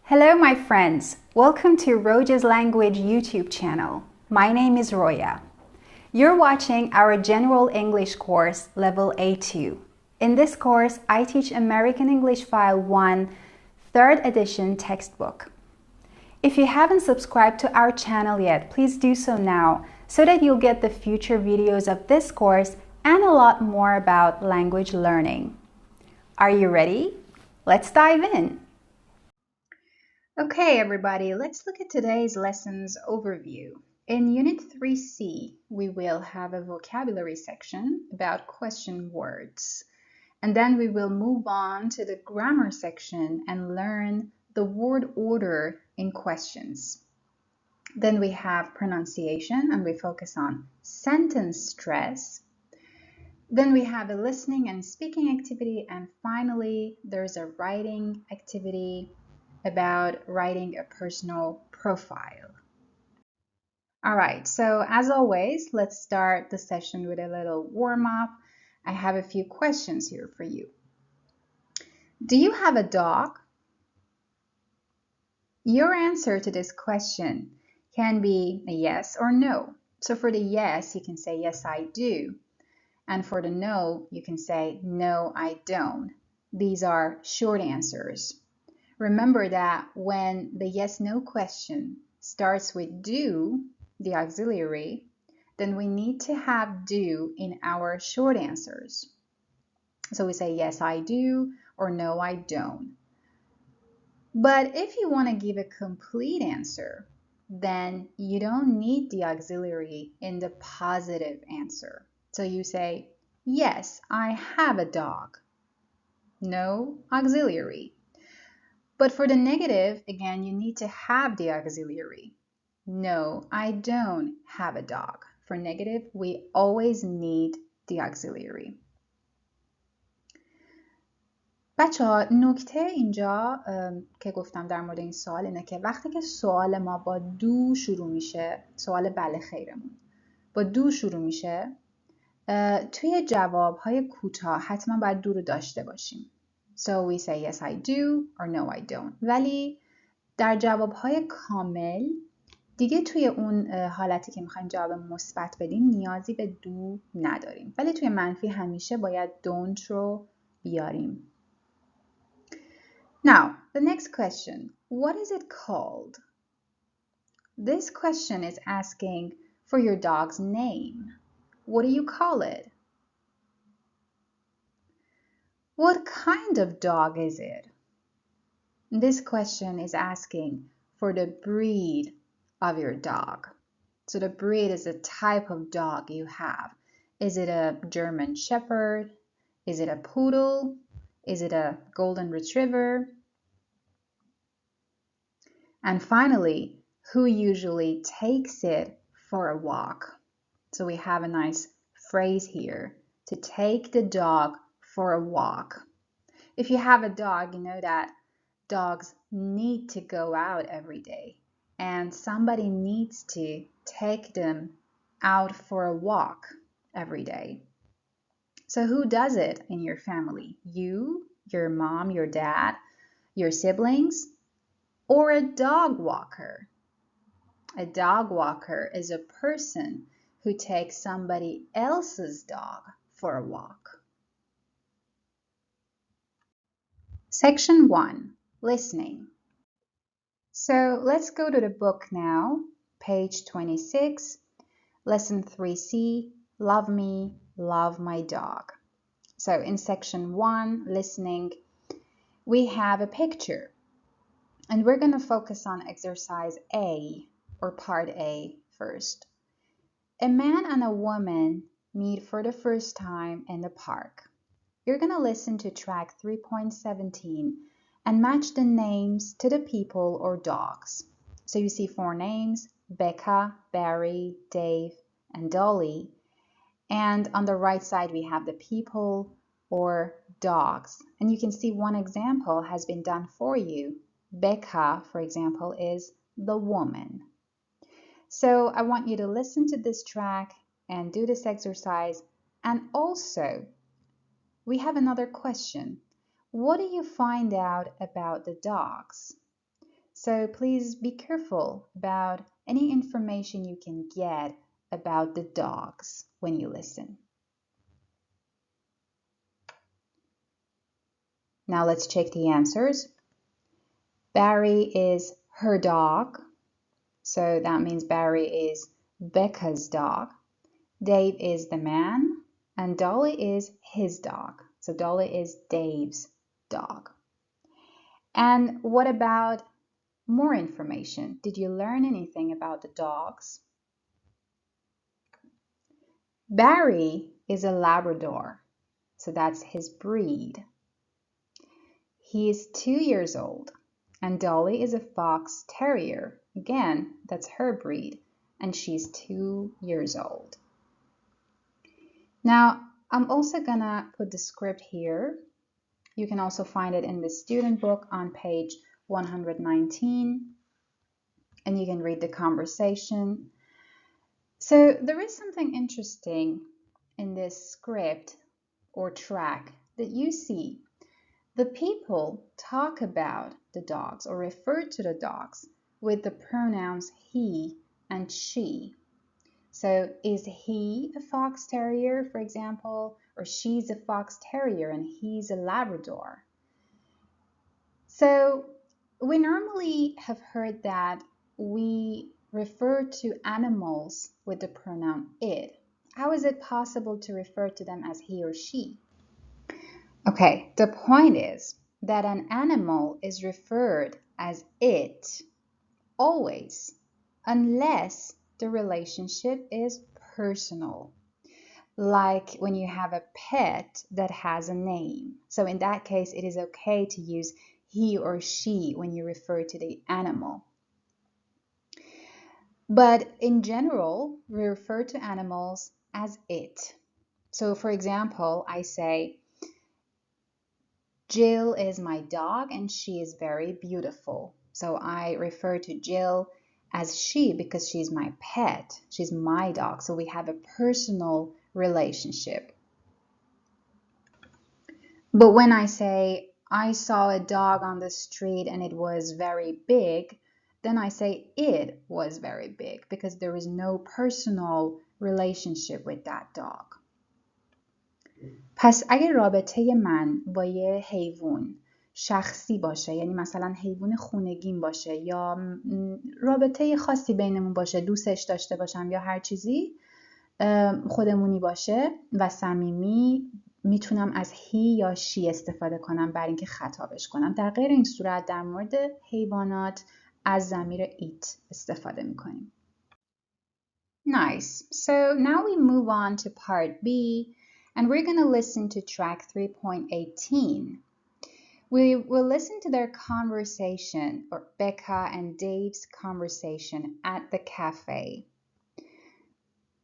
Hello my friends, welcome to Roja's Language YouTube channel. My name is Roya. You're watching our General English course level A2. In this course, I teach American English File 1, 3rd edition textbook. If you haven't subscribed to our channel yet, please do so now so that you'll get the future videos of this course and a lot more about language learning. Are you ready? Let's dive in. Okay, everybody, let's look at today's lesson's overview. In Unit 3C, we will have a vocabulary section about question words. And then we will move on to the grammar section and learn the word order in questions. Then we have pronunciation and we focus on sentence stress. Then we have a listening and speaking activity. And finally, there's a writing activity about writing a personal profile. All right, so as always, let's start the session with a little warm-up. I have a few questions here for you. Do you have a dog? Your answer to this question can be a yes or no. So for the yes, you can say, yes, I do. And for the no, you can say, no, I don't. These are short answers. Remember that when the yes-no question starts with do, the auxiliary, then we need to have do in our short answers. So we say yes, I do, or no, I don't. But if you want to give a complete answer, then you don't need the auxiliary in the positive answer. So you say, yes, I have a dog. No auxiliary. But for the negative, again, you need to have the auxiliary. No, I don't have a dog. For negative, we always need the auxiliary. بچه‌ها نکته اینجا که گفتم در مورد این سوال اینه که وقتی که سوال ما با دو شروع میشه، سوال بله خیرمون با دو شروع میشه، توی جوابهای کوتاه حتما باید دو رو داشته باشیم. So we say yes I do or no I don't. ولی در جوابهای کامل دیگه توی اون حالتی که میخوایم جواب مثبت بدیم نیازی به دو نداریم. ولی توی منفی همیشه باید don't رو بیاریم. Now, the next question. What is it called? This question is asking for your dog's name. What do you call it? What kind of dog is it? This question is asking for the breed of your dog. So the breed is the type of dog you have. Is it a German Shepherd? Is it a Poodle? Is it a Golden Retriever? And finally, who usually takes it for a walk? So we have a nice phrase here, to take the dog for a walk. If you have a dog, you know that dogs need to go out every day and somebody needs to take them out for a walk every day. So who does it in your family? You, your mom, your dad, your siblings, or a dog walker? A dog walker is a person who takes somebody else's dog for a walk. Section 1. Listening. So let's go to the book now, page 26, lesson 3C, Love Me, Love My Dog. So in section 1, listening, we have a picture. And we're going to focus on exercise A, or part A first. A man and a woman meet for the first time in the park. You're going to listen to track 3.17 and match the names to the people or dogs. So you see 4 names, Becca, Barry, Dave, and Dolly. And on the right side, we have the people or dogs. And you can see one example has been done for you. Becca, for example, is the woman. So I want you to listen to this track and do this exercise. And also, we have another question. What do you find out about the dogs? So please be careful about any information you can get about the dogs when you listen. Now let's check the answers. Barry is her dog. So that means Barry is Becca's dog. Dave is the man. And Dolly is his dog. So Dolly is Dave's dog. And what about more information? Did you learn anything about the dogs? Barry is a Labrador. So that's his breed. He is 2 years old. And Dolly is a Fox Terrier. Again, that's her breed. And she's 2 years old. Now, I'm also gonna put the script here. You can also find it in the student book on page 119. And you can read the conversation. So there is something interesting in this script or track that you see. The people talk about the dogs or refer to the dogs with the pronouns he and she. So is he a Fox Terrier, for example, or she's a Fox Terrier and he's a Labrador? So we normally have heard that we refer to animals with the pronoun it. How is it possible to refer to them as he or she? Okay, the point is that an animal is referred as it always, unless the relationship is personal. Like when you have a pet that has a name. So in that case, it is okay to use he or she when you refer to the animal. But in general, we refer to animals as it. So for example, I say, Jill is my dog and she is very beautiful. So I refer to Jill as she because she's my pet. She's my dog. So we have a personal relationship. But when I say, I saw a dog on the street and it was very big, then I say it was very big because there is no personal relationship with that dog. پس اگه رابطه من با یه حیوان شخصی باشه، یعنی مثلا حیوان خونگیم باشه یا رابطه خاصی بینمون باشه، دوستش داشته باشم یا هر چیزی خودمونی باشه و صمیمی، میتونم از هی یا شی استفاده کنم برای اینکه خطابش کنم. در غیر این صورت در مورد حیوانات از ضمیر it استفاده میکنیم. Nice. So now we move on to part B and we're going to listen to track 3.18. We will listen to their conversation, or Becca and Dave's conversation at the cafe.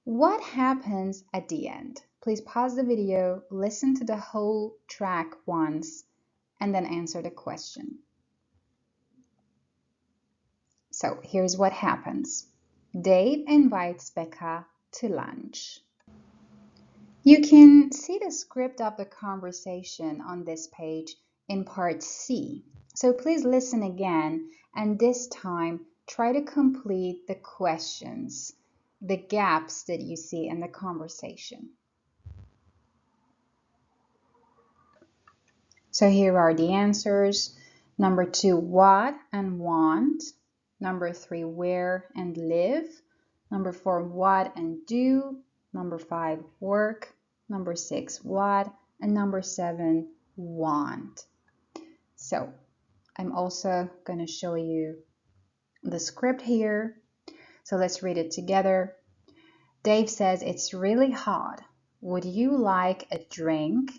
What happens at the end? Please pause the video, listen to the whole track once, and then answer the question. So here's what happens. Dave invites Becca to lunch. You can see the script of the conversation on this page in part C. So please listen again, and this time try to complete the questions, the gaps that you see in the conversation. So here are the answers. Number 2, what and want. Number 3, where and live. Number 4, what and do. Number 5, work. Number 6, what. And number 7, want. So I'm also going to show you the script here. So let's read it together. Dave says, it's really hot. Would you like a drink?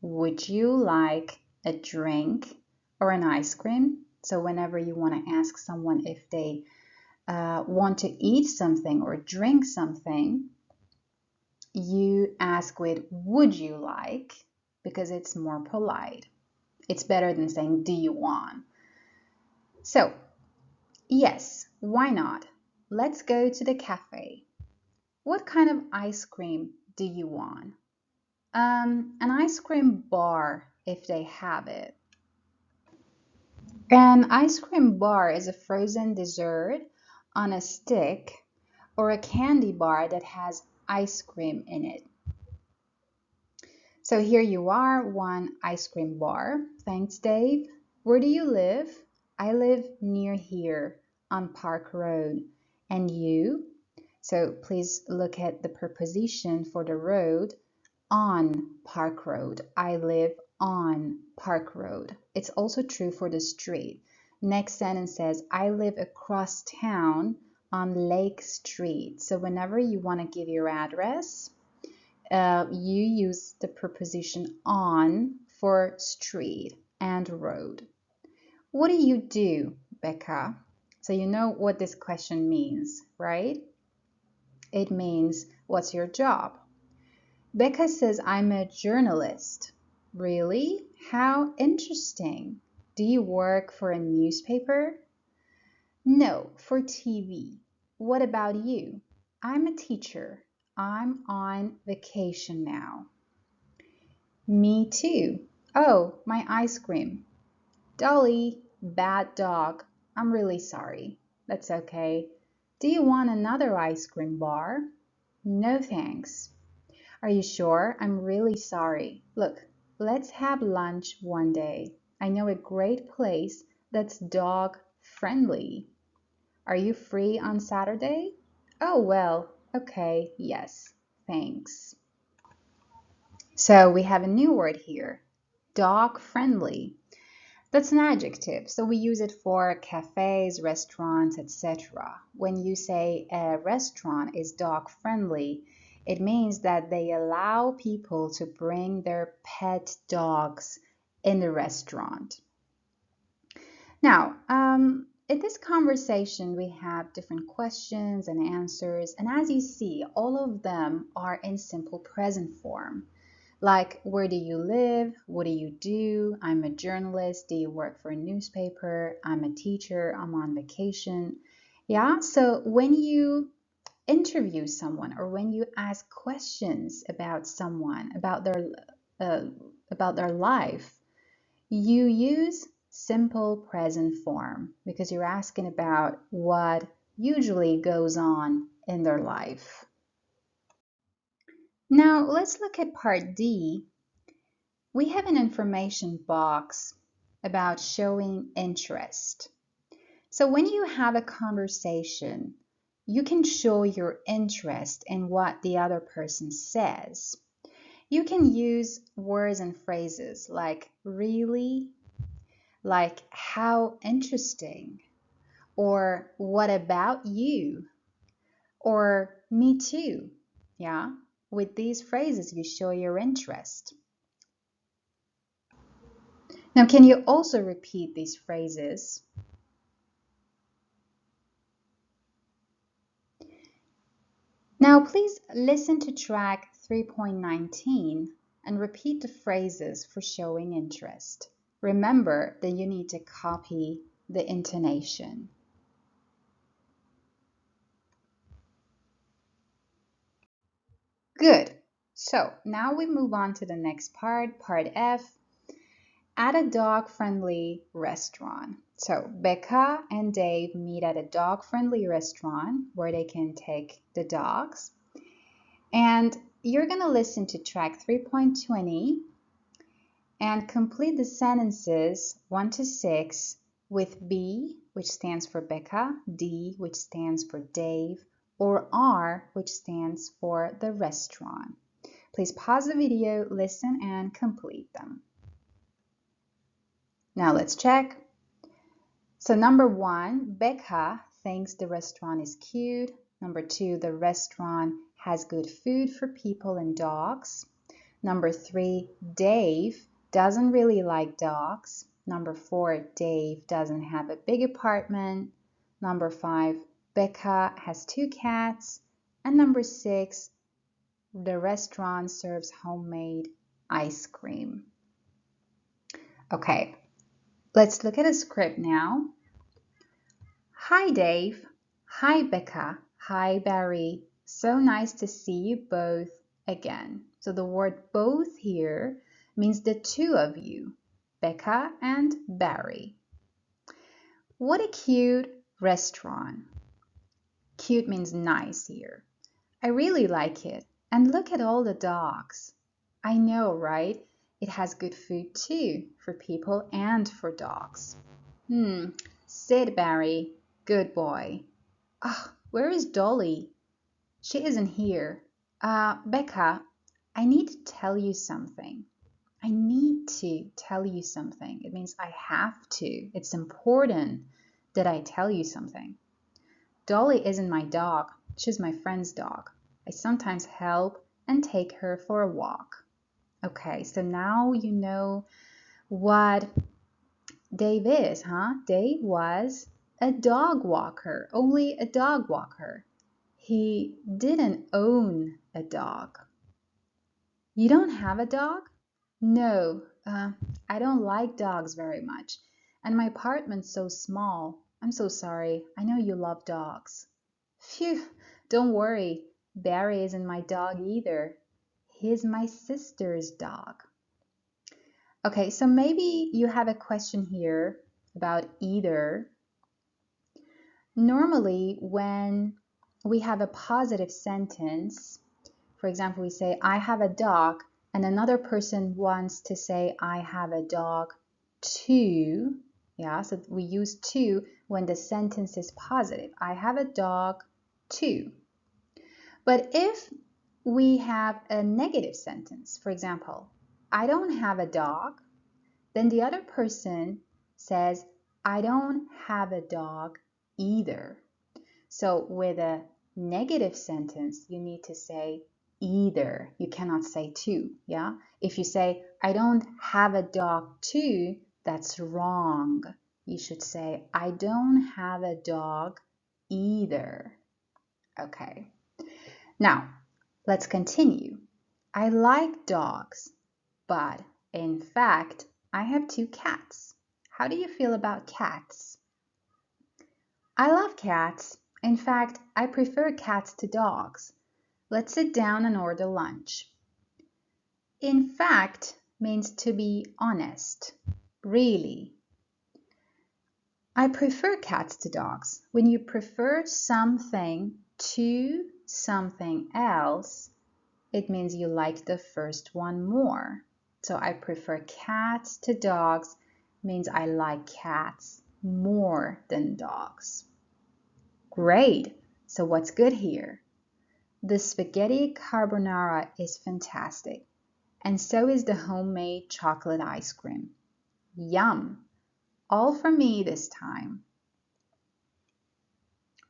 Would you like a drink or an ice cream? So whenever you want to ask someone if they want to eat something or drink something, you ask with would you like, because it's more polite. It's better than saying do you want. So yes, why not? Let's go to the cafe. What kind of ice cream do you want? An ice cream bar if they have it. An ice cream bar is a frozen dessert on a stick or a candy bar that has ice cream in it. So here you are, one ice cream bar. Thanks, Dave. Where do you live? I live near here on Park Road. And you? So please look at the preposition for the road, on Park Road. I live on Park Road. It's also true for the street. Next sentence says, I live across town on Lake Street. So whenever you want to give your address, you use the preposition on for street and road. What do you do, Becca? So you know what this question means, right? It means, what's your job? Becca says, I'm a journalist. Really? How interesting. Do you work for a newspaper? No, for TV. What about you? I'm a teacher. I'm on vacation now. Me too. Oh, my ice cream. Dolly, bad dog. I'm really sorry. That's okay. Do you want another ice cream bar? No thanks. Are you sure? I'm really sorry. Look, let's have lunch one day. I know a great place that's dog friendly. Are you free on Saturday? Oh, well, okay, yes, thanks. So we have a new word here, dog friendly. That's an adjective, so we use it for cafes, restaurants, etc. When you say a restaurant is dog friendly, it means that they allow people to bring their pet dogs in the restaurant. Now, in this conversation, we have different questions and answers, and as you see, all of them are in simple present form. Like, where do you live? What do you do? I'm a journalist. Do you work for a newspaper? I'm a teacher. I'm on vacation. Yeah, so when you interview someone or when you ask questions about someone, about their life, you use simple present form because you're asking about what usually goes on in their life. Now let's look at part D. We have an information box about showing interest. So when you have a conversation, you can show your interest in what the other person says. You can use words and phrases like really, like how interesting, or what about you, or me too. Yeah, with these phrases, you show your interest. Now, can you also repeat these phrases? Now, please listen to track 3.19 and repeat the phrases for showing interest. Remember that you need to copy the intonation. Good. So now we move on to the next part, part F. At a dog-friendly restaurant. So Becca and Dave meet at a dog-friendly restaurant where they can take the dogs. And you're going to listen to track 3.20 and complete the sentences 1 to 6 with B, which stands for Becca, D, which stands for Dave, or R, which stands for the restaurant. Please pause the video, listen, and complete them. Now let's check. So number 1, Becca thinks the restaurant is cute. Number 2, the restaurant has good food for people and dogs. Number 3, Dave doesn't really like dogs. Number 4, Dave doesn't have a big apartment. Number 5, Becca has 2 cats. And number 6, the restaurant serves homemade ice cream. Okay, let's look at a script now. Hi, Dave. Hi, Becca. Hi, Barry. So nice to see you both again. So the word both here means the two of you, Becca and Barry. What a cute restaurant. Cute means nice here. I really like it. And look at all the dogs. I know, right? It has good food too, for people and for dogs. Sit, Barry. Good boy. Where is Dolly? She isn't here. Becca, I need to tell you something. I need to tell you something. It means I have to. It's important that I tell you something. Dolly isn't my dog. She's my friend's dog. I sometimes help and take her for a walk. Okay, so now you know what Dave is, huh? Dave was a dog walker, only a dog walker. He didn't own a dog. You don't have a dog? No, I don't like dogs very much. And my apartment's so small. I'm so sorry. I know you love dogs. Phew, don't worry. Barry isn't my dog either. He's my sister's dog. Okay, so maybe you have a question here about either. Normally, when we have a positive sentence, for example, we say, I have a dog, and another person wants to say, I have a dog too. Yeah, so we use to when the sentence is positive. I have a dog too. But if we have a negative sentence, for example, I don't have a dog, then the other person says, I don't have a dog either. So with a negative sentence, you need to say either. You cannot say to, yeah? If you say, I don't have a dog too, that's wrong. You should say, I don't have a dog either. Okay. Now, let's continue. I like dogs, but in fact, I have 2 cats. How do you feel about cats? I love cats. In fact, I prefer cats to dogs. Let's sit down and order lunch. In fact means to be honest. Really. I prefer cats to dogs. When you prefer something to something else, it means you like the first one more. So I prefer cats to dogs means I like cats more than dogs. Great. So what's good here? The spaghetti carbonara is fantastic. And so is the homemade chocolate ice cream. Yum! All for me this time.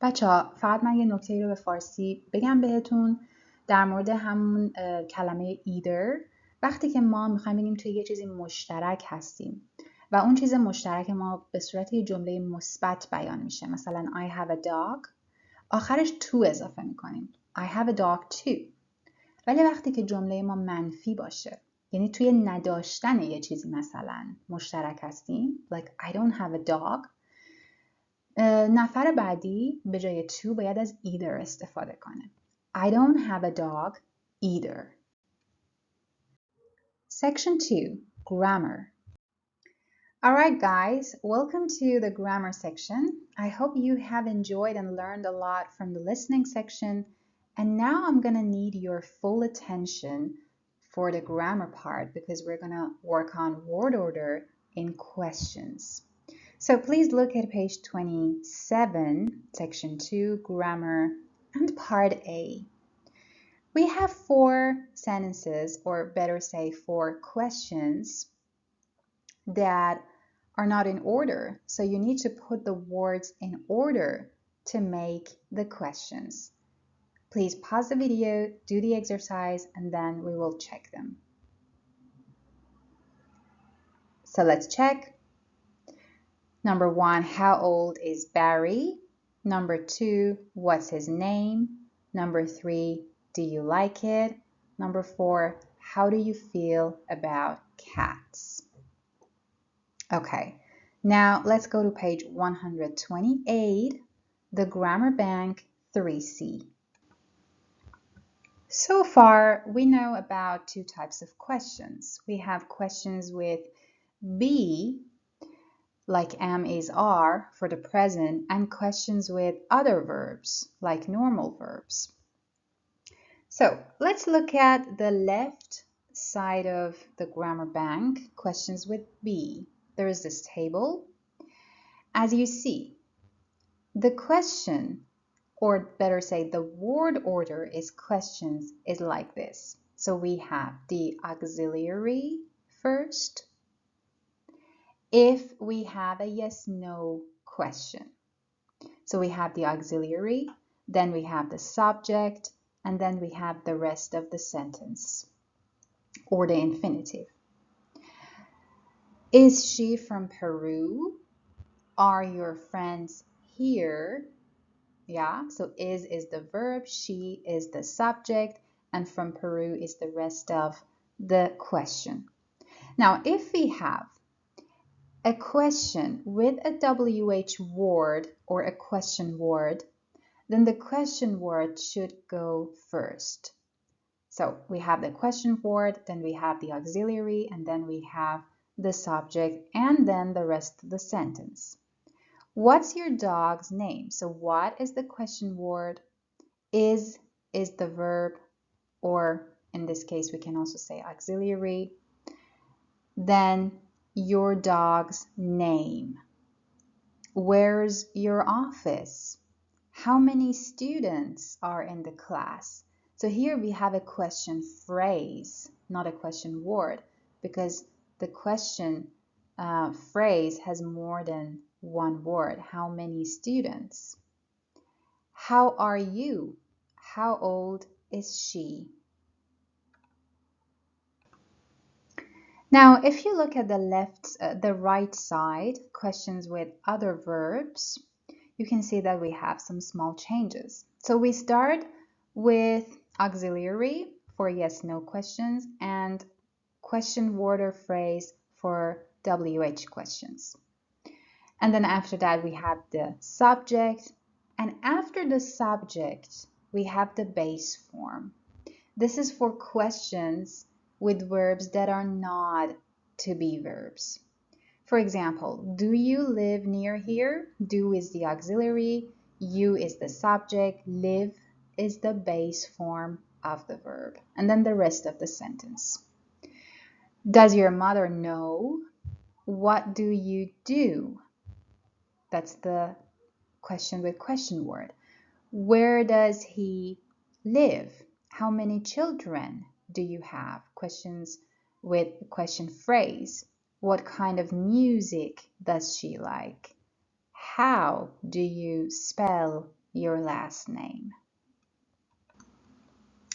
بچه‌ها فقط من یه نکته رو به فارسی بگم بهتون در مورد همون کلمه either. وقتی که ما میخوایم بگیم توی یه چیزی مشترک هستیم و اون چیز مشترک ما به صورت یه جمله مثبت بیان میشه، مثلا I have a dog، آخرش to اضافه میکنیم. I have a dog too. ولی وقتی که جمله ما منفی باشه، یعنی توی نداشتن یه چیزی مثلا مشترک هستیم، like I don't have a dog، نفر بعدی به جای to باید از either استفاده کنه. I don't have a dog either. Section 2, Grammar. Alright guys, welcome to the grammar section. I hope you have enjoyed and learned a lot from the listening section. And now I'm going to need your full attention for the grammar part because we're going to work on word order in questions. So please look at page 27, section 2, grammar, and part A. We have 4 sentences, or better say 4 questions that are not in order. So you need to put the words in order to make the questions. Please pause the video, do the exercise, and then we will check them. So let's check. Number 1, how old is Barry? Number 2, what's his name? Number 3, do you like it? Number 4, how do you feel about cats? Okay, now let's go to page 128, the Grammar Bank 3C. So far, we know about 2 types of questions. We have questions with be like am is are for the present, and questions with other verbs, like normal verbs. So let's look at the left side of the grammar bank, questions with be. There is this table. As you see, the question, or better say the word order is questions, is like this. So we have the auxiliary first, if we have a yes/no question. So we have the auxiliary, then we have the subject, and then we have the rest of the sentence, or the infinitive. Is she from Peru? Are your friends here? Yeah, so is the verb, she is the subject, and from Peru is the rest of the question. Now, if we have a question with a WH word or a question word, then the question word should go first. So we have the question word, then we have the auxiliary, and then we have the subject, and then the rest of the sentence. What's your dog's name? So what is the question word? Is the verb, or in this case we can also say auxiliary. Then your dog's name. Where's your office? How many students are in the class? So here we have a question phrase, not a question word, because the question phrase has more than one word. How many students? How are you? How old is she? Now, if you look at the right side, questions with other verbs, you can see that we have some small changes. So we start with auxiliary for yes/no questions and question word or phrase for WH questions. And then after that, we have the subject. And after the subject, we have the base form. This is for questions with verbs that are not to be verbs. For example, do you live near here? Do is the auxiliary, you is the subject, live is the base form of the verb, and then the rest of the sentence. Does your mother know? What do you do? That's the question with question word. Where does he live? How many children do you have? Questions with question phrase. What kind of music does she like? How do you spell your last name?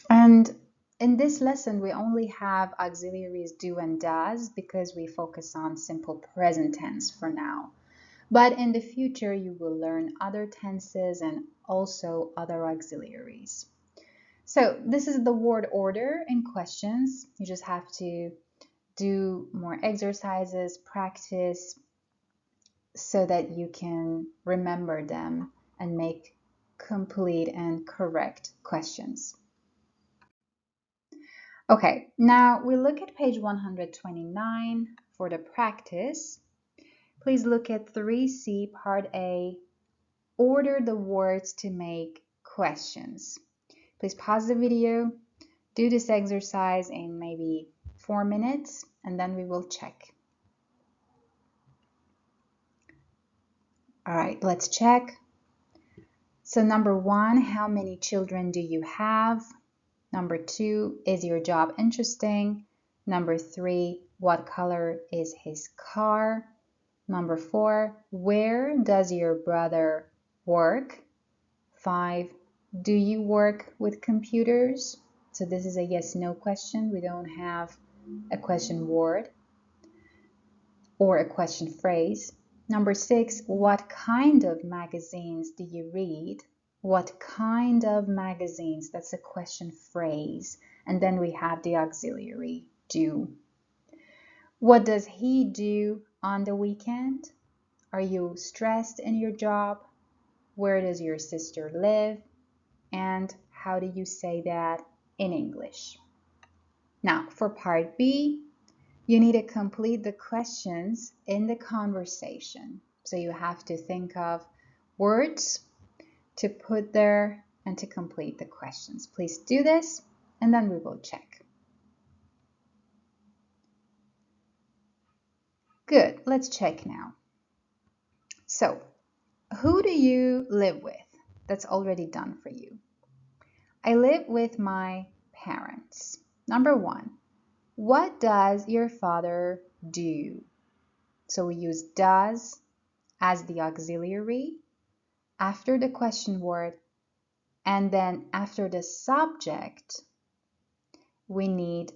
And in this lesson, we only have auxiliaries do and does because we focus on simple present tense for now. But in the future, you will learn other tenses and also other auxiliaries. So this is the word order in questions. You just have to do more exercises, practice, so that you can remember them and make complete and correct questions. Okay, now we look at page 129 for the practice. Please look at 3C part A. Order the words to make questions. Please pause the video, do this exercise in maybe 4 minutes, and then we will check. All right, let's check. So number 1, how many children do you have? Number 2, is your job interesting? Number 3, what color is his car? Number 4, where does your brother work? 5, do you work with computers? So this is a yes/no question. We don't have a question word or a question phrase. Number 6, what kind of magazines do you read? What kind of magazines? That's a question phrase. And then we have the auxiliary, do. What does he do on the weekend? Are you stressed in your job? Where does your sister live? And how do you say that in English? Now, for part B, You need to complete the questions in the conversation. So you have to think of words to put there and to complete the questions. Please do this and then we will check. Good, let's check now. So, who do you live with? That's already done for you. I live with my parents. Number 1, what does your father do? So we use does as the auxiliary after the question word, and then after the subject, we need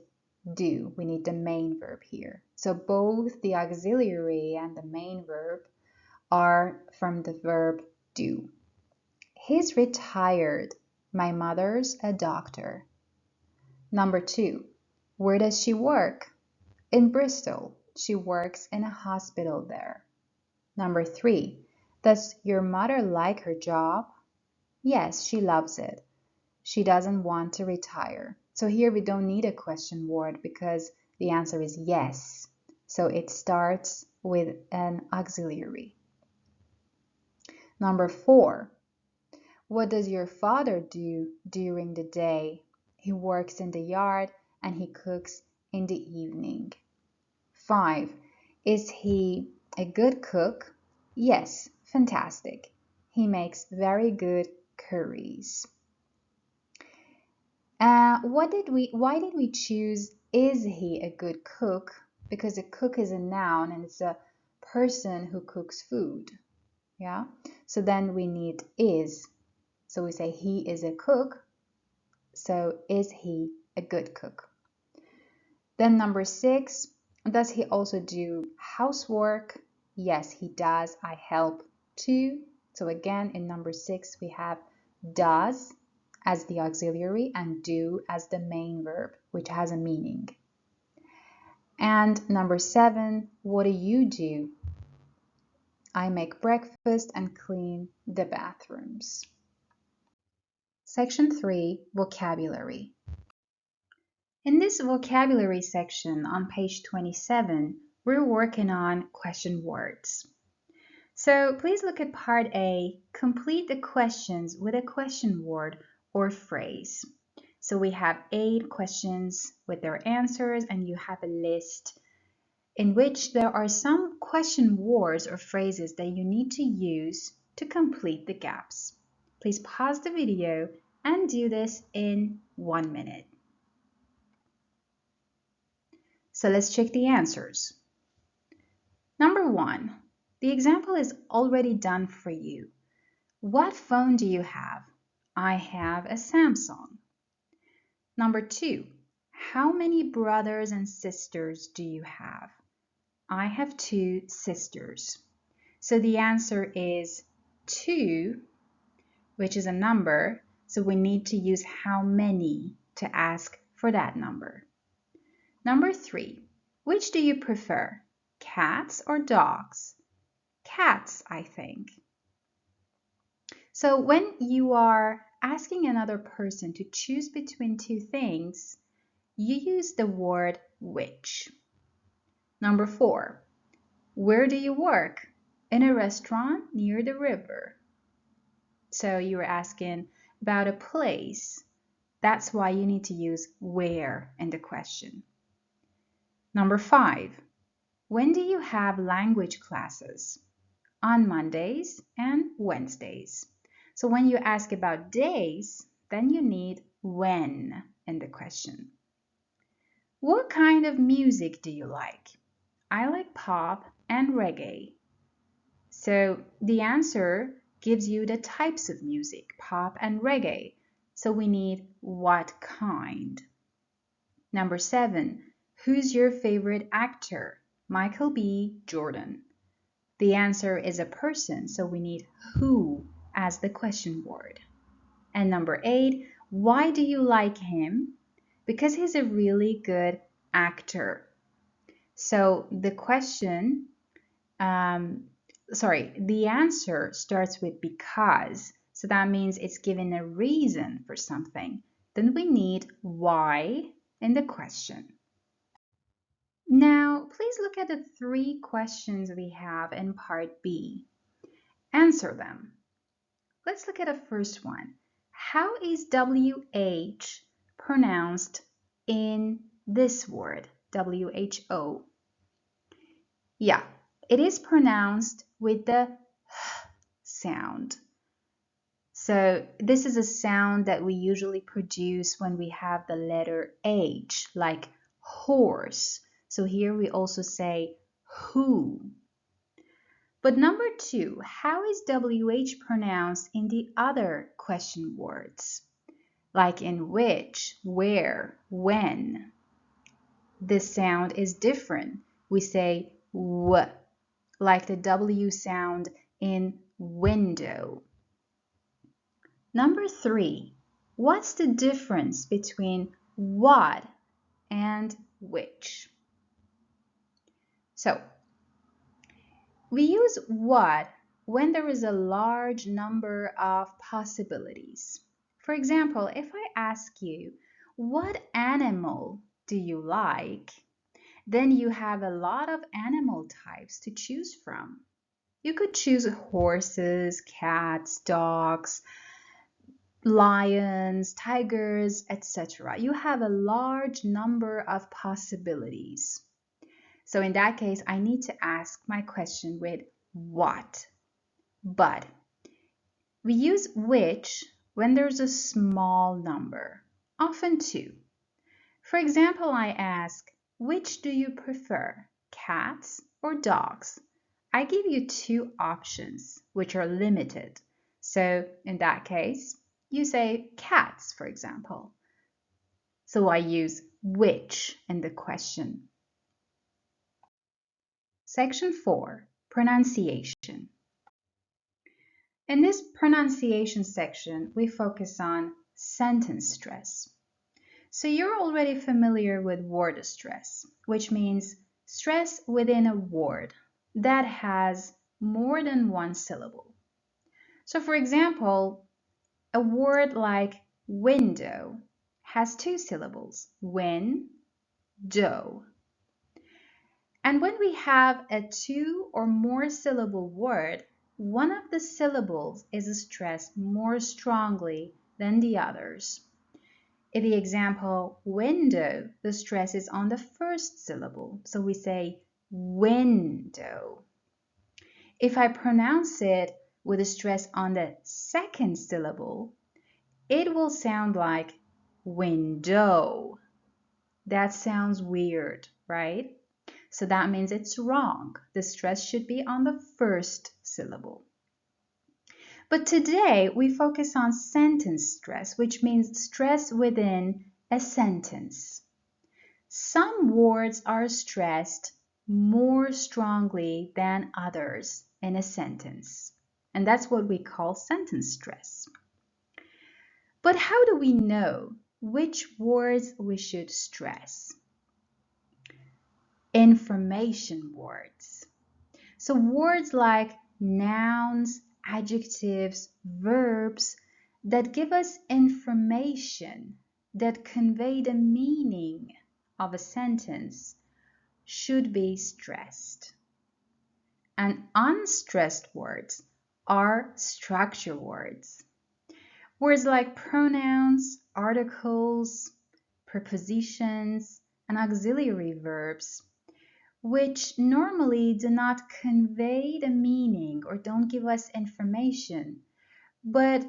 do. We need the main verb here. So both the auxiliary and the main verb are from the verb do. He's retired. My mother's a doctor. Number 2, where does she work? In Bristol. She works in a hospital there. Number 3, does your mother like her job? Yes, she loves it. She doesn't want to retire. So here we don't need a question word because the answer is yes. So it starts with an auxiliary. Number 4, what does your father do during the day? He works in the yard and he cooks in the evening. 5, is he a good cook? Yes, fantastic. He makes very good curries. Why did we choose is he a good cook? Because a cook is a noun and it's a person who cooks food. Yeah. So then we need is. So we say he is a cook. So is he a good cook? Then number 6, does he also do housework? Yes, he does. I help too. So again, in number 6, we have does as the auxiliary and do as the main verb, which has a meaning. And number 7, what do you do? I make breakfast and clean the bathrooms. Section 3, vocabulary. In this vocabulary section on page 27, we're working on question words. So please look at part A, complete the questions with a question word or phrase. So we have 8 questions with their answers and you have a list in which there are some question words or phrases that you need to use to complete the gaps. Please pause the video and do this in 1 minute. So let's check the answers. Number 1, the example is already done for you. What phone do you have? I have a Samsung. Number 2, how many brothers and sisters do you have? I have 2 sisters. So the answer is 2, which is a number, so we need to use how many to ask for that number. Number 3, which do you prefer, cats or dogs? Cats, I think. So when you are asking another person to choose between 2 things, you use the word which. Number 4, where do you work? In a restaurant near the river. So you are asking about a place. That's why you need to use where in the question. Number 5, when do you have language classes? On Mondays and Wednesdays. So when you ask about days, then you need when in the question. What kind of music do you like? I like pop and reggae. So the answer gives you the types of music, pop and reggae. So we need what kind. Number 7, who's your favorite actor? Michael B. Jordan. The answer is a person, so we need who as the question word. And number 8, why do you like him? Because he's a really good actor. So the question, the answer starts with because. So that means it's giving a reason for something. Then we need why in the question. Now, please look at the 3 questions we have in part B. Answer them. Let's look at the first one. How is WH pronounced in this word, WHO? Yeah, it is pronounced with the h sound. So this is a sound that we usually produce when we have the letter H, like horse. So here we also say who. But number 2, how is WH pronounced in the other question words? Like in which, where, when. This sound is different. We say w, like the W sound in window. Number 3, what's the difference between what and which? So, we use what when there is a large number of possibilities. For example, if I ask you, what animal do you like? Then you have a lot of animal types to choose from. You could choose horses, cats, dogs, lions, tigers, etc. You have a large number of possibilities. So in that case, I need to ask my question with what. But we use which when there's a small number, often 2. For example, I ask, which do you prefer, cats or dogs? I give you 2 options, which are limited. So in that case, you say cats, for example. So I use which in the question. Section 4, pronunciation. In this pronunciation section, we focus on sentence stress. So you're already familiar with word stress, which means stress within a word that has more than one syllable. So for example, a word like window has 2 syllables, win-do. And when we have a 2 or more syllable word, one of the syllables is stressed more strongly than the others. In the example window, the stress is on the first syllable, so we say window. If I pronounce it with a stress on the second syllable, it will sound like window. That sounds weird, right? So that means it's wrong. The stress should be on the first syllable. But today we focus on sentence stress, which means stress within a sentence. Some words are stressed more strongly than others in a sentence, and that's what we call sentence stress. But how do we know which words we should stress? Information words. So words like nouns, adjectives, verbs that give us information, that convey the meaning of a sentence should be stressed. And unstressed words are structure words. Words like pronouns, articles, prepositions, and auxiliary verbs, which normally do not convey the meaning or don't give us information, but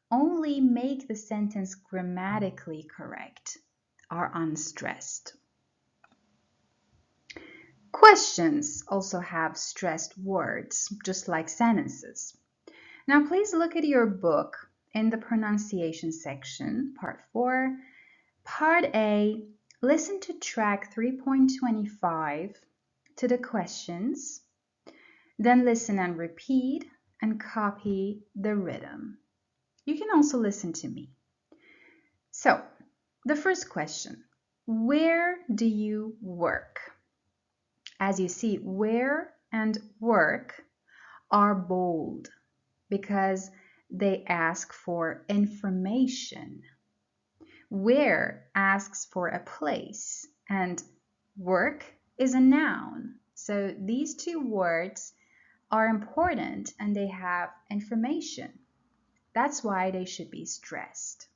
only make the sentence grammatically correct, are unstressed. Questions also have stressed words, just like sentences. Now please look at your book in the pronunciation section, part 4. Part A, listen to track 3.25 to the questions, then listen and repeat and copy the rhythm. You can also listen to me. So, the first question, where do you work? As you see, where and work are bold because they ask for information. Where asks for a place and work is a noun. So these two words are important and they have information. That's why they should be stressed.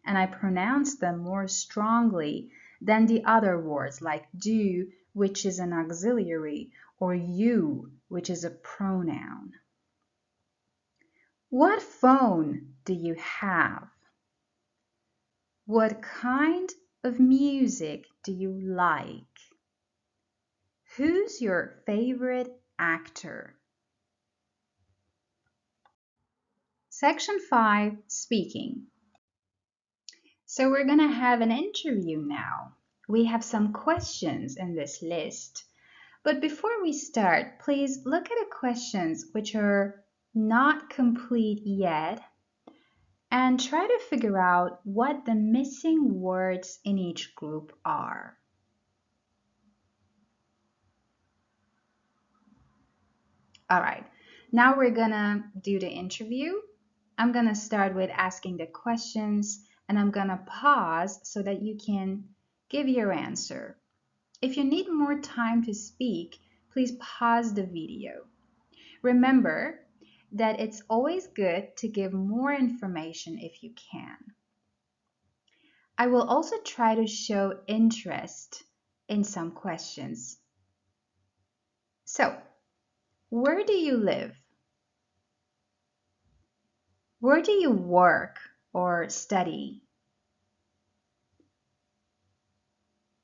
And I pronounce them more strongly than the other words like do, which is an auxiliary, or you, which is a pronoun. What phone do you have? What kind of music do you like? Who's your favorite actor? Section 5, Speaking. So we're going to have an interview now. We have some questions in this list. But before we start, please look at the questions which are not complete yet and try to figure out what the missing words in each group are. All right, now we're gonna do the interview. I'm gonna start with asking the questions and I'm gonna pause so that you can give your answer. If you need more time to speak, please pause the video. Remember that it's always good to give more information if you can. I will also try to show interest in some questions. So, where do you live? Where do you work or study?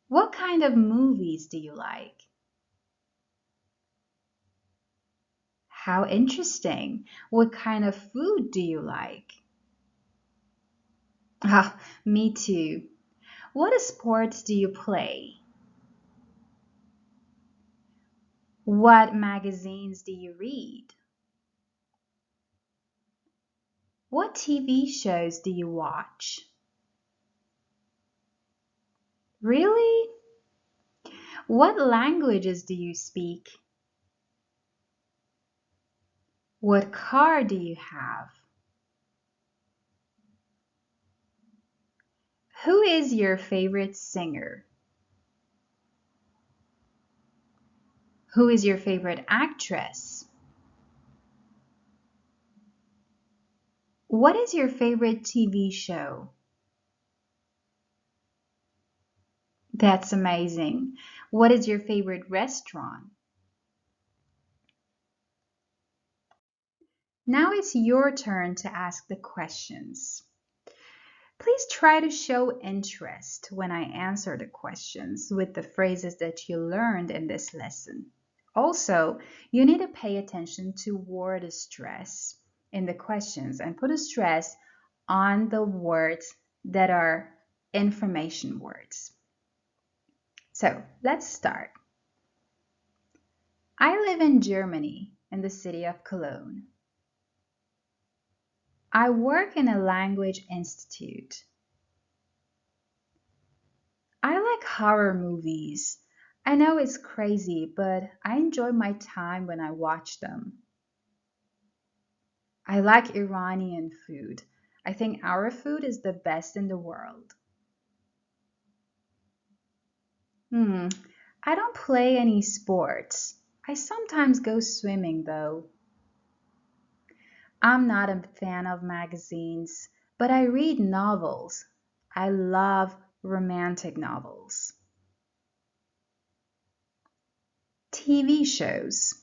What kind of movies do you like? How interesting. What kind of food do you like? Ah, me too. What sports do you play? What magazines do you read? What TV shows do you watch? Really? What languages do you speak? What car do you have? Who is your favorite singer? Who is your favorite actress? What is your favorite TV show? That's amazing. What is your favorite restaurant? Now it's your turn to ask the questions. Please try to show interest when I answer the questions with the phrases that you learned in this lesson. Also, you need to pay attention to word stress in the questions and put a stress on the words that are information words. So let's start. I live in Germany, in the city of Cologne. I work in a language institute. I like horror movies. I know it's crazy, but I enjoy my time when I watch them. I like Iranian food. I think our food is the best in the world. I don't play any sports. I sometimes go swimming though. I'm not a fan of magazines, but I read novels. I love romantic novels. TV shows.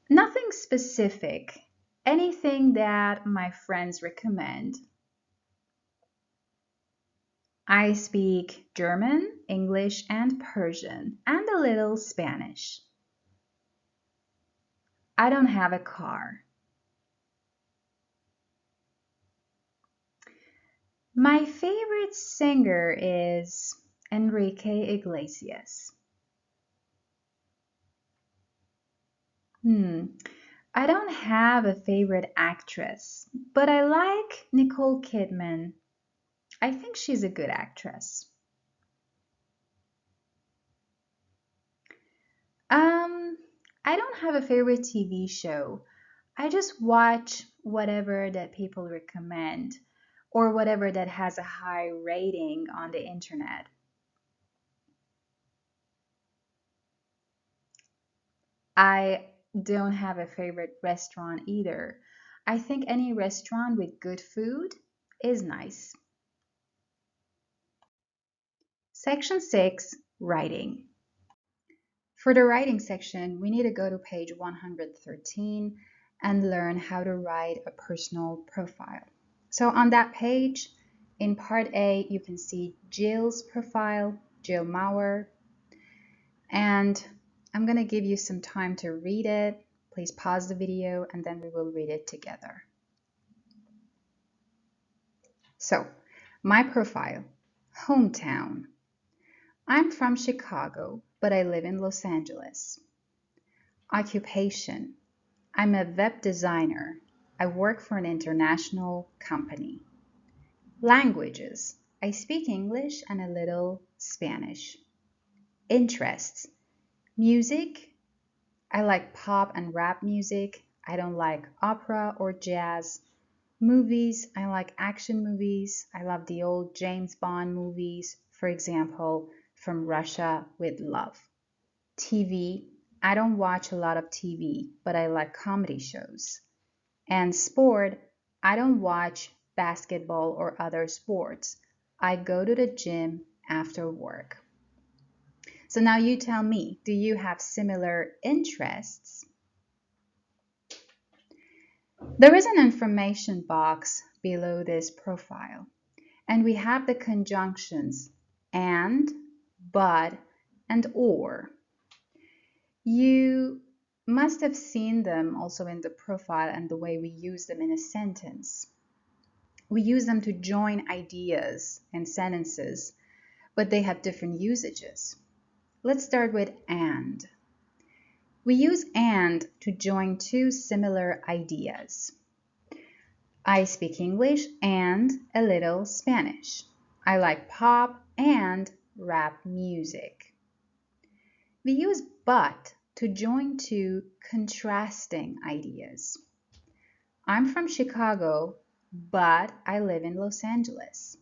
Nothing specific. Anything that my friends recommend. I speak German, English, and Persian, and a little Spanish. I don't have a car. My favorite singer is Enrique Iglesias. I don't have a favorite actress, but I like Nicole Kidman. I think she's a good actress. I don't have a favorite TV show. I just watch whatever that people recommend or whatever that has a high rating on the internet. I don't have a favorite restaurant either. I think any restaurant with good food is nice. Section 6, Writing. For the writing section, we need to go to page 113 and learn how to write a personal profile. So on that page, in part A, you can see Jill's profile, Jill Mauer, and I'm going to give you some time to read it. Please pause the video and then we will read it together. So, my profile, hometown. I'm from Chicago, but I live in Los Angeles. Occupation. I'm a web designer. I work for an international company. Languages. I speak English and a little Spanish. Interests. Music. I like pop and rap music. I don't like opera or jazz. Movies. I like action movies. I love the old James Bond movies, for example, From Russia with Love. TV. I don't watch a lot of TV, but I like comedy shows. And sport. I don't watch basketball or other sports. I go to the gym after work. So now you tell me, do you have similar interests? There is an information box below this profile, and we have the conjunctions and, but, and or. You must have seen them also in the profile and the way we use them in a sentence. We use them to join ideas and sentences, but they have different usages. Let's start with and. We use and to join two similar ideas. I speak English and a little Spanish. I like pop and rap music. We use but to join two contrasting ideas. I'm from Chicago, but I live in Los Angeles.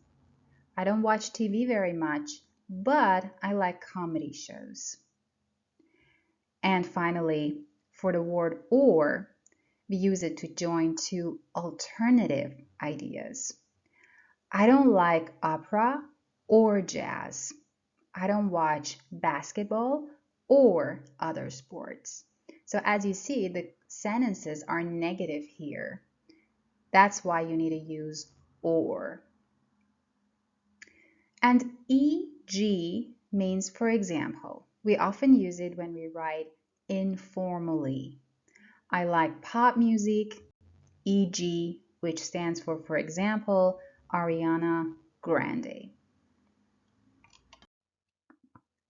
I don't watch TV very much, but I like comedy shows. And finally, for the word or, we use it to join two alternative ideas. I don't like opera or jazz. I don't watch basketball or other sports. So as you see, the sentences are negative here. That's why you need to use or. And e.g. means for example. We often use it when we write informally. I like pop music, e.g., which stands for example, Ariana Grande.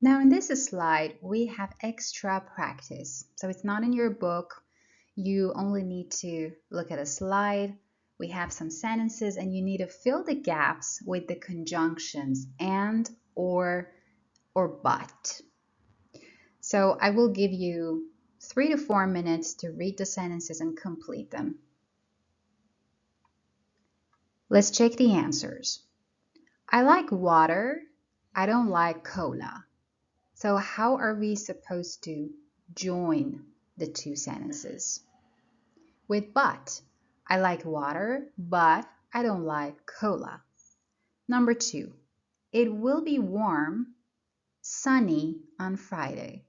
Now in this slide, we have extra practice. So it's not in your book. You only need to look at a slide. We have some sentences and you need to fill the gaps with the conjunctions and, or but. So I will give you 3 to 4 minutes to read the sentences and complete them. Let's check the answers. I like water. I don't like cola. So how are we supposed to join the two sentences? With but. I like water, but I don't like cola. Number 2. It will be warm, sunny on Friday.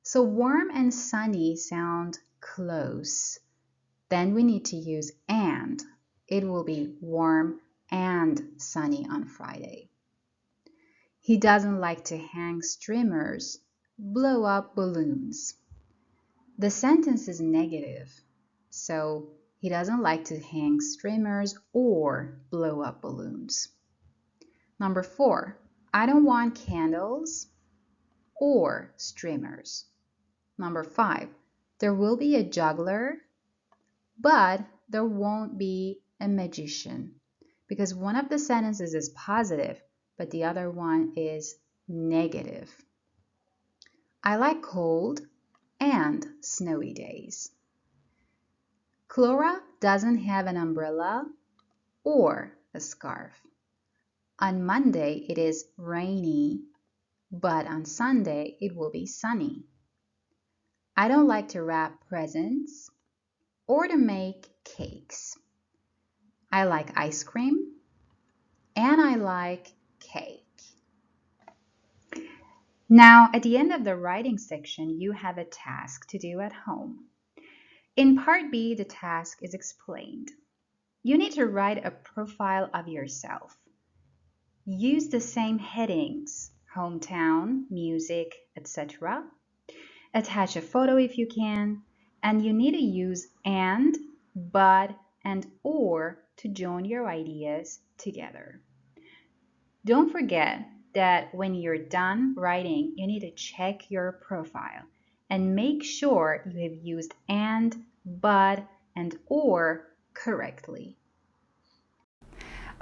So warm and sunny sound close. Then we need to use and. It will be warm and sunny on Friday. He doesn't like to hang streamers, blow up balloons. The sentence is negative, so he doesn't like to hang streamers or blow up balloons. Number 4, I don't want candles or streamers. Number 5, there will be a juggler, but there won't be a magician, because one of the sentences is positive, but the other one is negative. I like cold and snowy days. Clara doesn't have an umbrella or a scarf. On Monday it is rainy, but on Sunday it will be sunny. I don't like to wrap presents or to make cakes. I like ice cream and I like cake. Now, at the end of the writing section, you have a task to do at home. In part B, the task is explained. You need to write a profile of yourself. Use the same headings, hometown, music, etc. Attach a photo if you can, and you need to use and, but, and or to join your ideas together. Don't forget that when you're done writing, you need to check your profile and make sure you have used and, but, and or correctly.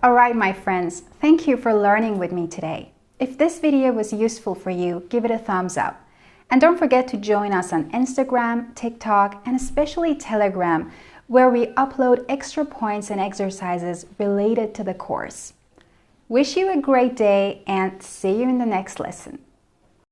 Alright, my friends, thank you for learning with me today. If this video was useful for you, give it a thumbs up. And don't forget to join us on Instagram, TikTok, and especially Telegram, where we upload extra points and exercises related to the course. Wish you a great day and see you in the next lesson.